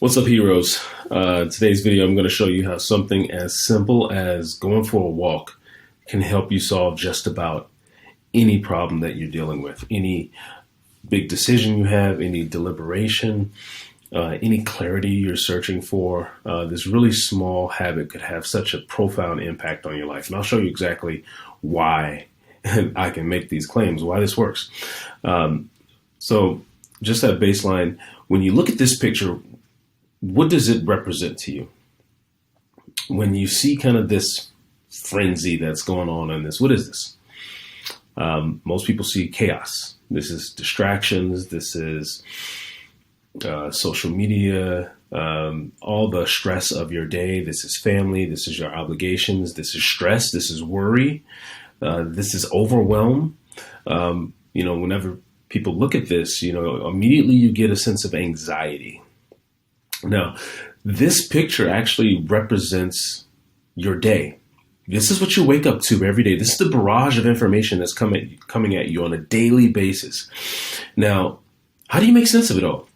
What's up, heroes? Today's video, I'm going to show you how something as simple as going for a walk can help you solve just about any problem that you're dealing with, any big decision you have, any deliberation, any clarity you're searching for. This really small habit could have such a profound impact on your life. And I'll show you exactly why I can make these claims, why this works. So just at baseline, when you look at this picture, what does it represent to you? When you see kind of this frenzy that's going on in this, what is this? Most people see chaos. This is distractions. This is social media, all the stress of your day. This is family. This is your obligations. This is stress. This is worry. This is overwhelm. Whenever people look at this, immediately you get a sense of anxiety. Now, this picture actually represents your day. This is what you wake up to every day. This is the barrage of information that's coming at you on a daily basis. Now, how do you make sense of it all?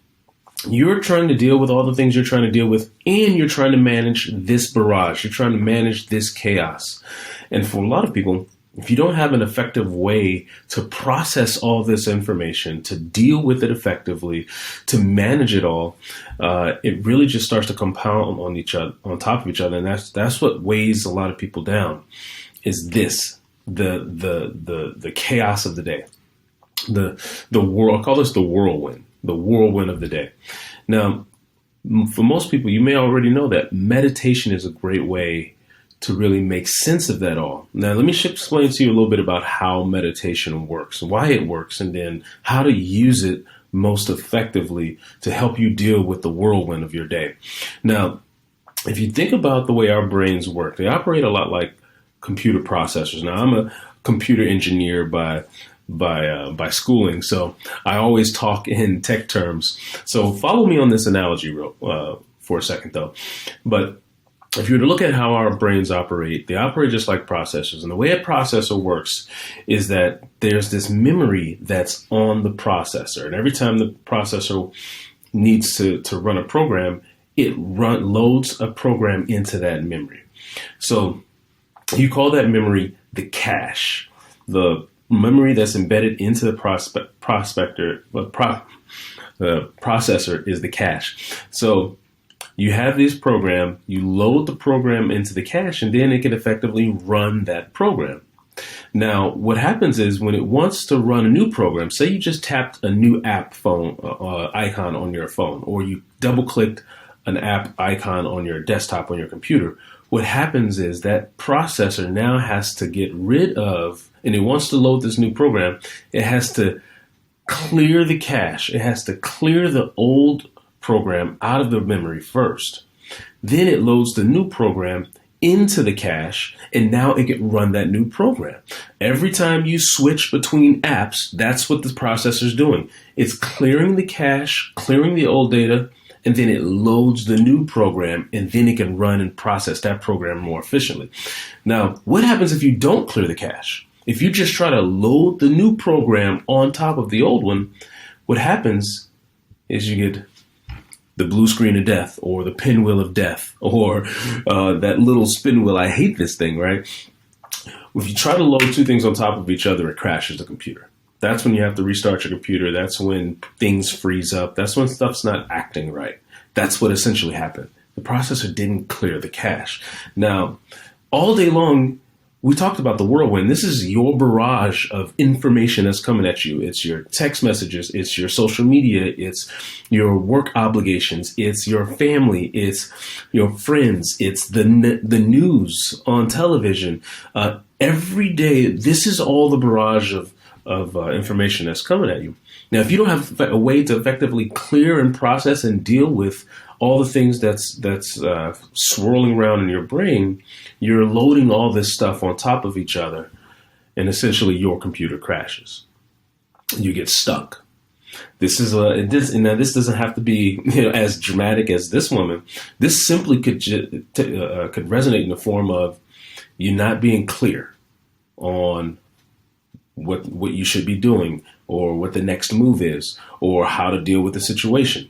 You're trying to deal with all the things you're trying to deal with, and you're trying to manage this barrage. You're trying to manage this chaos. And for a lot of people, if you don't have an effective way to process all this information, to deal with it effectively, to manage it all, it really just starts to compound on top of each other, and that's what weighs a lot of people down. Is this the chaos of the day, the world? I call this the whirlwind of the day. Now, for most people, you may already know that meditation is a great way to really make sense of that all. Now, let me explain to you a little bit about how meditation works, why it works, and then how to use it most effectively to help you deal with the whirlwind of your day. Now, if you think about the way our brains work, they operate a lot like computer processors. Now, I'm a computer engineer by schooling, so I always talk in tech terms. So follow me on this analogy for a second, though. But if you were to look at how our brains operate, they operate just like processors. And the way a processor works is that there's this memory that's on the processor. And every time the processor needs to run a program, it loads a program into that memory. So you call that memory the cache. The memory that's embedded into the processor is the cache. So you have this program, you load the program into the cache, and then it can effectively run that program. Now, what happens is when it wants to run a new program, say you just tapped a new app phone icon on your phone, or you double-clicked an app icon on your desktop on your computer, what happens is that processor now has to get rid of, and it wants to load this new program, it has to clear the cache. It has to clear the old program out of the memory first. Then it loads the new program into the cache, and now it can run that new program. Every time you switch between apps, that's what the processor is doing. It's clearing the cache, clearing the old data, and then it loads the new program, and then it can run and process that program more efficiently. Now, what happens if you don't clear the cache? If you just try to load the new program on top of the old one, what happens is you get the blue screen of death, or the pinwheel of death, or that little spin wheel. I hate this thing, right? If you try to load two things on top of each other, it crashes the computer. That's when you have to restart your computer. That's when things freeze up. That's when stuff's not acting right. That's what essentially happened. The processor didn't clear the cache. Now, all day long, we talked about the whirlwind. This is your barrage of information that's coming at you. It's your text messages. It's your social media. It's your work obligations. It's your family. It's your friends. It's the news on television. Every day, this is all the barrage of information that's coming at you. Now, if you don't have a way to effectively clear and process and deal with all the things that's swirling around in your brain, you're loading all this stuff on top of each other, and essentially your computer crashes. You get stuck. This doesn't have to be as dramatic as this woman. This simply could resonate in the form of you not being clear on what you should be doing, or what the next move is, or how to deal with the situation.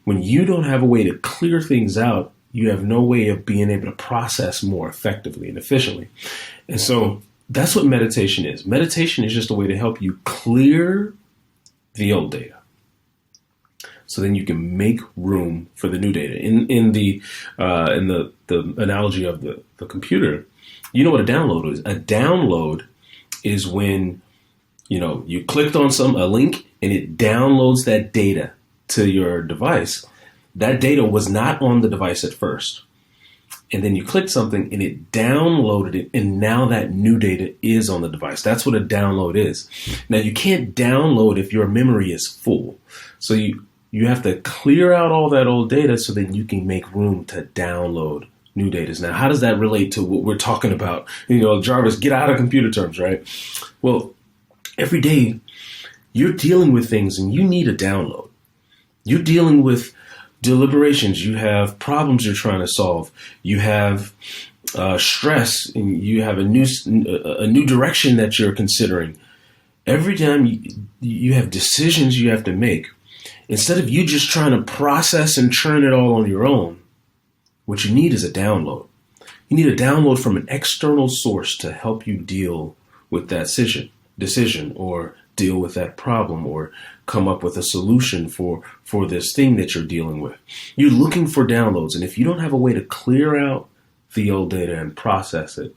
When you don't have a way to clear things out, you have no way of being able to process more effectively and efficiently. And so that's what meditation is. Meditation is just a way to help you clear the old data, so then you can make room for the new data. In the analogy of the computer, you know what a download is. A download is when you clicked on a link and it downloads that data to your device. That data was not on the device at first. And then you clicked something and it downloaded it, and now that new data is on the device. That's what a download is. Now, you can't download if your memory is full. So you have to clear out all that old data so that you can make room to download new data. Now, how does that relate to what we're talking about? Jarvis, get out of computer terms, right? Well, every day you're dealing with things and you need a download. You're dealing with deliberations. You have problems you're trying to solve. You have stress, and you have a new direction that you're considering. Every time you have decisions you have to make, instead of you just trying to process and churn it all on your own, what you need is a download. You need a download from an external source to help you deal with that decision or deal with that problem or come up with a solution for this thing that you're dealing with. You're looking for downloads. And if you don't have a way to clear out the old data and process it,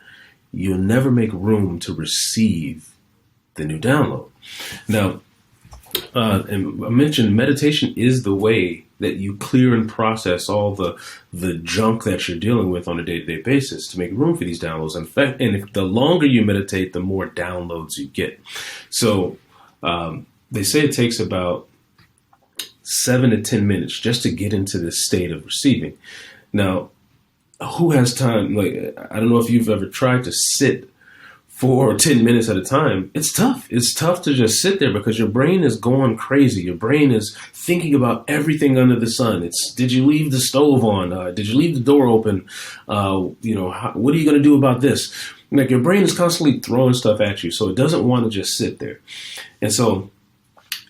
you'll never make room to receive the new download. Now, and I mentioned meditation is the way that you clear and process all the junk that you're dealing with on a day-to-day basis to make room for these downloads. In fact, and if the longer you meditate, the more downloads you get. So they say it takes about 7 to 10 minutes just to get into this state of receiving. Now, who has time? Like, I don't know if you've ever tried to sit for 10 minutes at a time. It's tough. It's tough to just sit there because your brain is going crazy. Your brain is thinking about everything under the sun. Did you leave the stove on? Did you leave the door open? What are you going to do about this? Like, your brain is constantly throwing stuff at you, so it doesn't want to just sit there. And so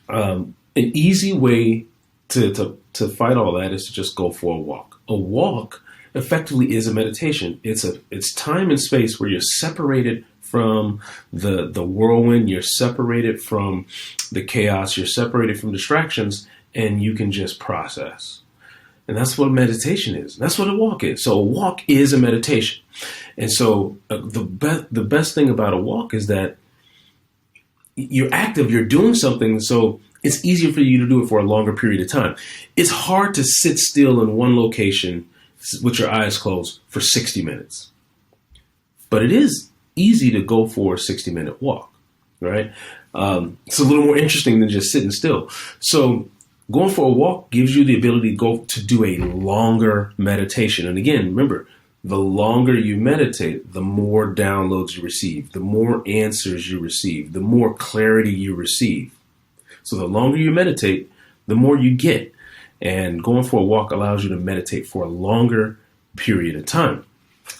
an easy way to fight all that is to just go for a walk. A walk effectively is a meditation. It's time and space where you're separated from the whirlwind, you're separated from the chaos, you're separated from distractions, and you can just process. And that's what meditation is. That's what a walk is. So a walk is a meditation. And so the best thing about a walk is that you're active, you're doing something, so it's easier for you to do it for a longer period of time. It's hard to sit still in one location with your eyes closed for 60 minutes. But it is easy to go for a 60-minute walk, right? It's a little more interesting than just sitting still. So going for a walk gives you the ability to do a longer meditation. And again, remember, the longer you meditate, the more downloads you receive, the more answers you receive, the more clarity you receive. So the longer you meditate, the more you get. And going for a walk allows you to meditate for a longer period of time.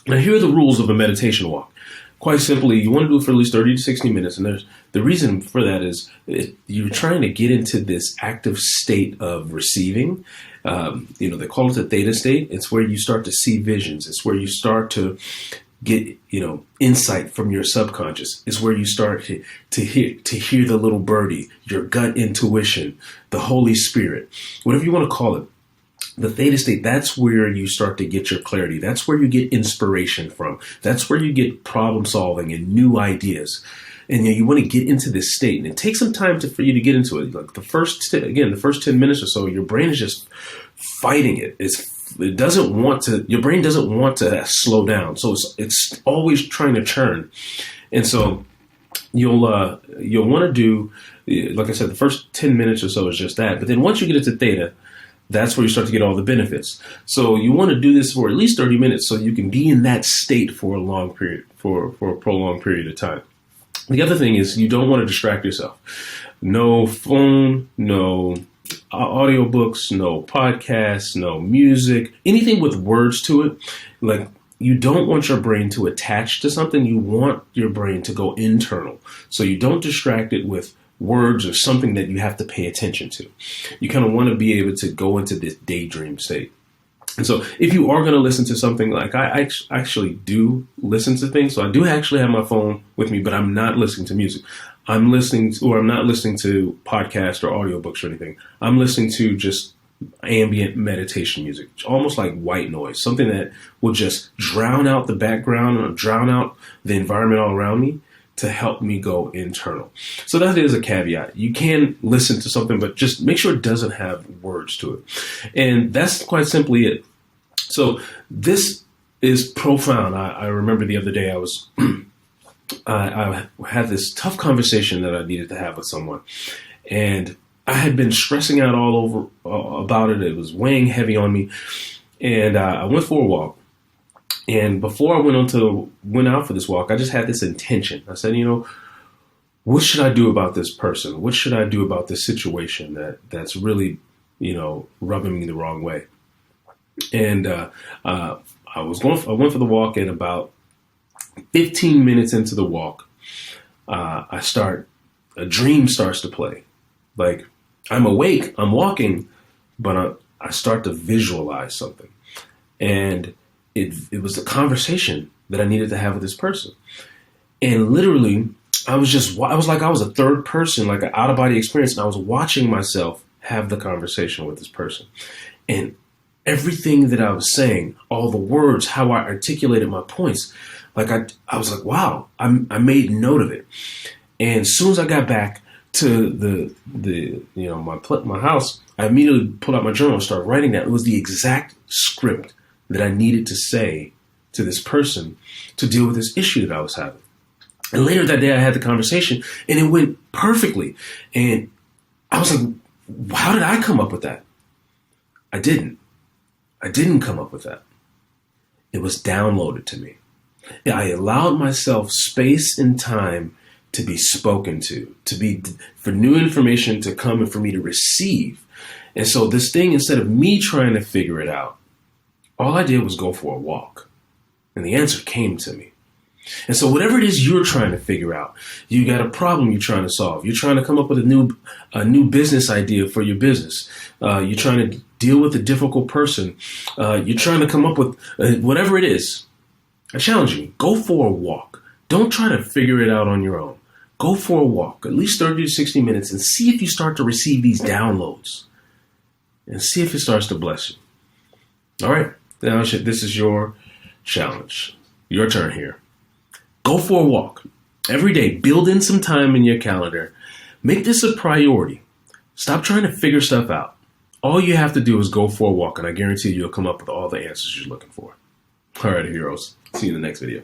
Now, here are the rules of a meditation walk. Quite simply, you want to do it for at least 30 to 60 minutes. And the reason for that is you're trying to get into this active state of receiving. They call it the theta state. It's where you start to see visions. It's where you start to get, insight from your subconscious. It's where you start to hear the little birdie, your gut intuition, the Holy Spirit, whatever you want to call it. The theta state, that's where you start to get your clarity. That's where you get inspiration from. That's where you get problem solving and new ideas. And you want to get into this state. And it takes some time for you to get into it. Like the first 10 minutes or so, your brain is just fighting it. Your brain doesn't want to slow down. So it's always trying to churn. And so you'll want to do, like I said, the first 10 minutes or so is just that. But then once you get into theta, that's where you start to get all the benefits. So you want to do this for at least 30 minutes so you can be in that state for a long period, for a prolonged period of time. The other thing is you don't want to distract yourself. No phone, no audiobooks, no podcasts, no music, anything with words to it. Like, you don't want your brain to attach to something. You want your brain to go internal. So you don't distract it with words or something that you have to pay attention to. You kind of want to be able to go into this daydream state. And so if you are going to listen to something, like I actually do listen to things. So I do actually have my phone with me, but I'm not listening to music. I'm not listening to podcasts or audiobooks or anything. I'm listening to just ambient meditation music, almost like white noise, something that will just drown out the background or drown out the environment all around me to help me go internal. So that is a caveat. You can listen to something, but just make sure it doesn't have words to it. And that's quite simply it. So this is profound. I remember the other day I had this tough conversation that I needed to have with someone, and I had been stressing out all over about it. It was weighing heavy on me, and I went for a walk. And before I went out for this walk, I just had this intention. I said, what should I do about this person? What should I do about this situation that's really, rubbing me the wrong way? And I went for the walk, and about 15 minutes into the walk, a dream starts to play. Like, I'm awake, I'm walking, but I start to visualize something. And it was a conversation that I needed to have with this person. And literally, I was like I was a third person, like an out-of-body experience. And I was watching myself have the conversation with this person. And everything that I was saying, all the words, how I articulated my points, like I was like, wow, I made note of it. And as soon as I got back to my house, I immediately pulled out my journal and started writing that. It was the exact script that I needed to say to this person to deal with this issue that I was having. And later that day I had the conversation and it went perfectly. And I was like, how did I come up with that? I didn't come up with that. It was downloaded to me. I allowed myself space and time to be spoken to for new information to come and for me to receive. And so this thing, instead of me trying to figure it out, all I did was go for a walk. And the answer came to me. And so whatever it is you're trying to figure out, you got a problem you're trying to solve. You're trying to come up with a new business idea for your business. You're trying to deal with a difficult person. You're trying to come up with whatever it is. I challenge you, go for a walk. Don't try to figure it out on your own. Go for a walk, at least 30 to 60 minutes, and see if you start to receive these downloads. And see if it starts to bless you. All right, now this is your challenge. Your turn here. Go for a walk. Every day, build in some time in your calendar. Make this a priority. Stop trying to figure stuff out. All you have to do is go for a walk, and I guarantee you'll come up with all the answers you're looking for. All right, heroes. See you in the next video.